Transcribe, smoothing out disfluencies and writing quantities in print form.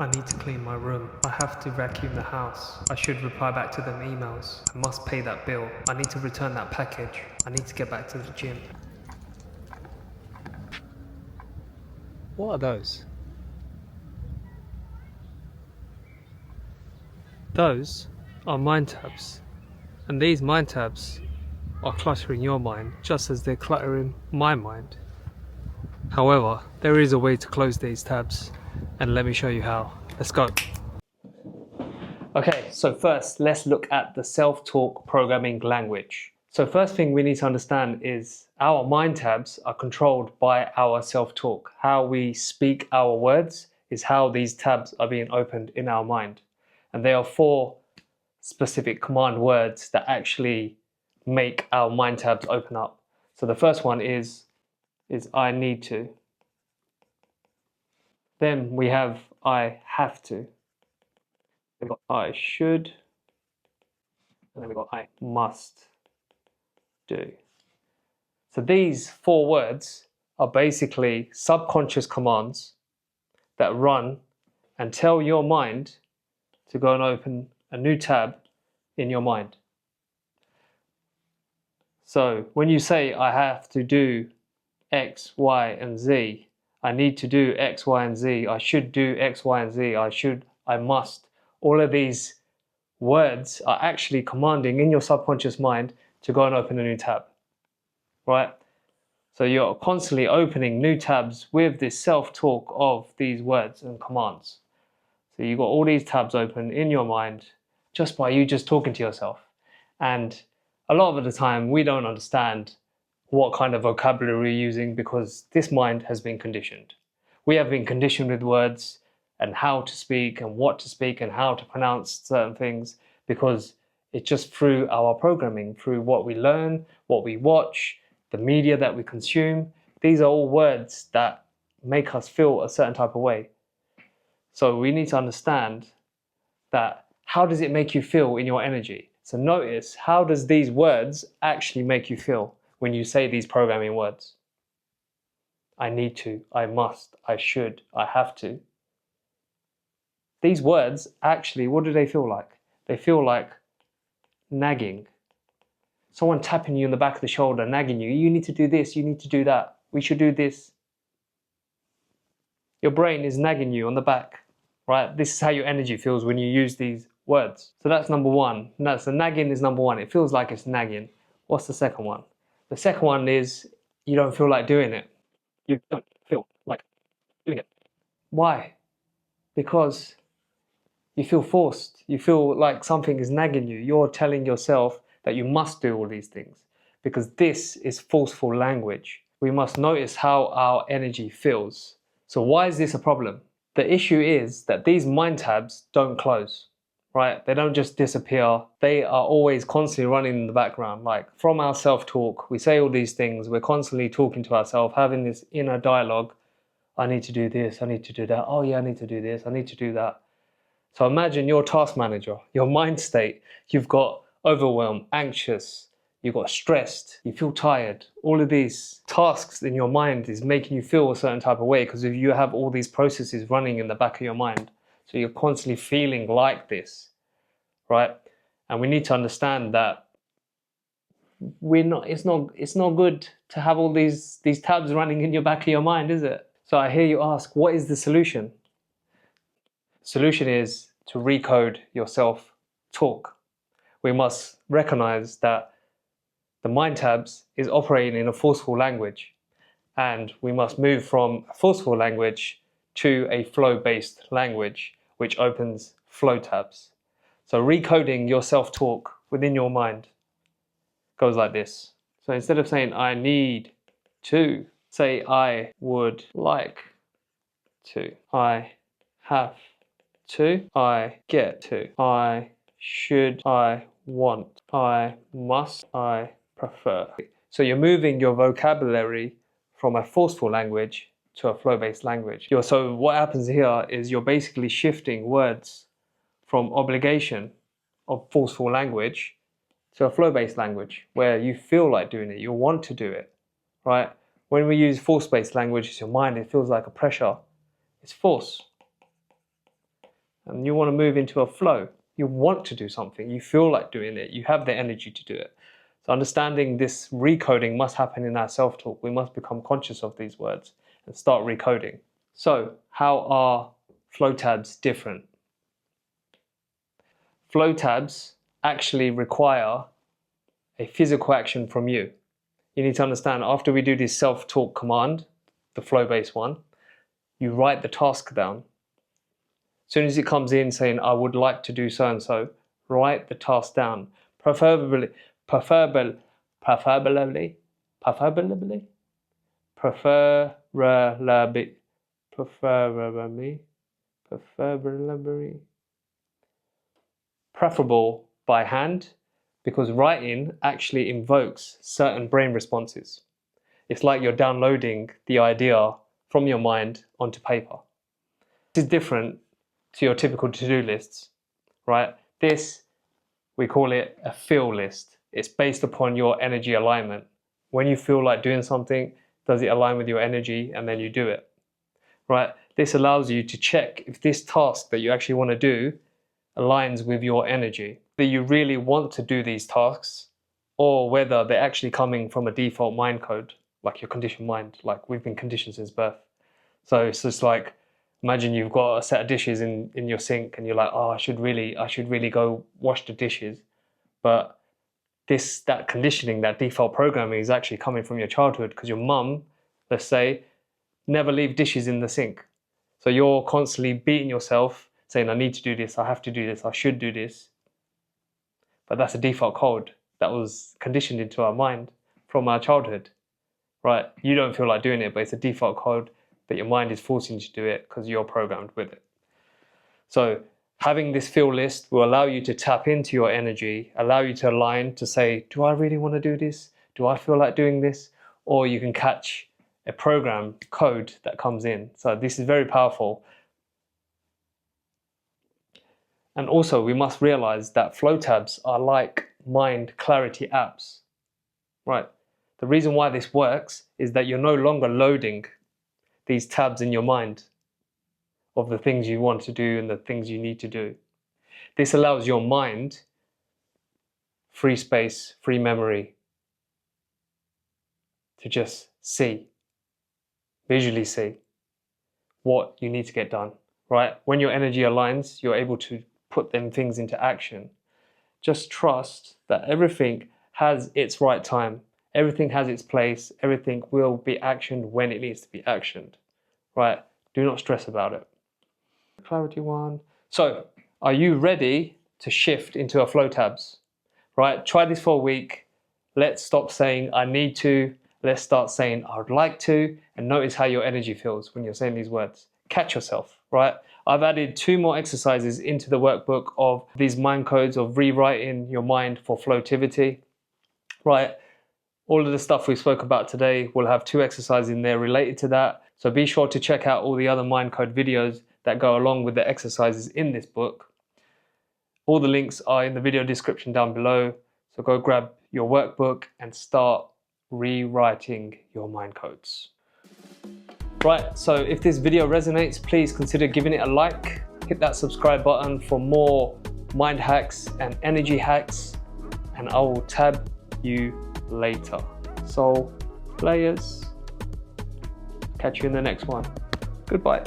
I need to clean my room. I have to vacuum the house. I should reply back to them emails. I must pay that bill. I need to return that package. I need to get back to the gym. What are those? Those are mind tabs. And these mind tabs are cluttering your mind just as they're cluttering my mind. However, there is a way to close these tabs, and let me show you how. Let's go. Okay, so first let's look at the self-talk programming language. So first thing we need to understand is our mind tabs are controlled by our self-talk. How we speak our words is how these tabs are being opened in our mind. And there are 4 specific command words that actually make our mind tabs open up. So the first one is I need to. Then we have I have to. We've got I should. And then we've got I must do. So these 4 words are basically subconscious commands that run and tell your mind to go and open a new tab in your mind. So when you say I have to do X, Y, and Z, I need to do X, Y, and Z, I should do X, Y, and Z, I must, all of these words are actually commanding in your subconscious mind to go and open a new tab, right? So you're constantly opening new tabs with this self-talk of these words and commands. So you've got all these tabs open in your mind just by you just talking to yourself. And a lot of the time we don't understand what kind of vocabulary we're using because this mind has been conditioned. We have been conditioned with words and how to speak and what to speak and how to pronounce certain things because it's just through our programming, through what we learn, what we watch, the media that we consume. These are all words that make us feel a certain type of way. So we need to understand that how does it make you feel in your energy? So notice, how does these words actually make you feel when you say these programming words? I need to, I must, I should, I have to. These words actually, what do they feel like? They feel like nagging. Someone tapping you in the back of the shoulder, nagging you. You need to do this, you need to do that. We should do this. Your brain is nagging you on the back, right? This is how your energy feels when you use these words. So that's number 1. So nagging is number 1. It feels like it's nagging. What's the second one? The second one is you don't feel like doing it. You don't feel like doing it. Why? Because you feel forced. You feel like something is nagging you. You're telling yourself that you must do all these things because this is forceful language. We must notice how our energy feels. So why is this a problem? The issue is that these mind tabs don't close, right? They don't just disappear. They are always constantly running in the background. Like from our self-talk, we say all these things. We're constantly talking to ourselves, having this inner dialogue. I need to do this. I need to do that. Oh yeah, I need to do this. I need to do that. So imagine your task manager, your mind state. You've got overwhelmed, anxious, you've got stressed, you feel tired. All of these tasks in your mind is making you feel a certain type of way because if you have all these processes running in the back of your mind. So you're constantly feeling like this, right? And we need to understand that it's not good to have all these tabs running in your back of your mind, is it? So I hear you ask, what is the solution? Solution is to recode your self-talk. We must recognize that the mind tabs is operating in a forceful language and we must move from a forceful language to a flow-based language which opens flow tabs. So recoding your self-talk within your mind goes like this. So instead of saying I need to, say I would like to, I have to, I get to, I should, I want, I must, I prefer. So you're moving your vocabulary from a forceful language to a flow-based language. So what happens here is you're basically shifting words from obligation of forceful language to a flow-based language where you feel like doing it, you want to do it, right? When we use force-based language, it's your mind, it feels like a pressure. It's force. and you want to move into a flow. You want to do something, you feel like doing it, you have the energy to do it. So understanding this recoding must happen in our self-talk. We must become conscious of these words and start recoding. So how are FlowTabs different? FlowTabs actually require a physical action from you. You need to understand, after we do this self-talk command, the flow-based one, you write the task down. As soon as it comes in saying, I would like to do so-and-so, write the task down. Preferably, preferable by hand, because writing actually invokes certain brain responses. It's like you're downloading the idea from your mind onto paper. This is different to your typical to-do lists, right? This, we call it a feel list. It's based upon your energy alignment. When you feel like doing something, does it align with your energy? And then you do it, right? This allows you to check if this task that you actually want to do aligns with your energy, that you really want to do these tasks, or whether they're actually coming from a default mind code, like your conditioned mind, like we've been conditioned since birth. So it's just like, imagine you've got a set of dishes in your sink and you're like, oh, I should really go wash the dishes. But that conditioning, that default programming is actually coming from your childhood, because your mum, let's say, never leave dishes in the sink. So you're constantly beating yourself, saying, I need to do this, I have to do this, I should do this. But that's a default code that was conditioned into our mind from our childhood, right? You don't feel like doing it, but it's a default code that your mind is forcing you to do it because you're programmed with it. So having this feel list will allow you to tap into your energy, allow you to align to say, do I really want to do this? Do I feel like doing this? Or you can catch a program code that comes in. So this is very powerful. And also we must realize that FlowTabs are like mind clarity apps, right? The reason why this works is that you're no longer loading these tabs in your mind of the things you want to do and the things you need to do. This allows your mind free space, free memory to just see, visually see what you need to get done, right? When your energy aligns, you're able to put them things into action. Just trust that everything has its right time. Everything has its place. Everything will be actioned when it needs to be actioned, right? Do not stress about it. Clarity one. So, are you ready to shift into a FlowTabs? Right? Try this for a week. Let's stop saying I need to. Let's start saying I would like to, and notice how your energy feels when you're saying these words. Catch yourself, right? I've added 2 more exercises into the workbook of these mind codes of rewriting your mind for FlowTivity, right? All of the stuff we spoke about today will have 2 exercises in there related to that. So be sure to check out all the other mind code videos that go along with the exercises in this book. All the links are in the video description down below. So go grab your workbook and start rewriting your mind codes. Right, so if this video resonates, please consider giving it a like. Hit that subscribe button for more mind hacks and energy hacks, and I will tab you later. So players, catch you in the next one. Goodbye.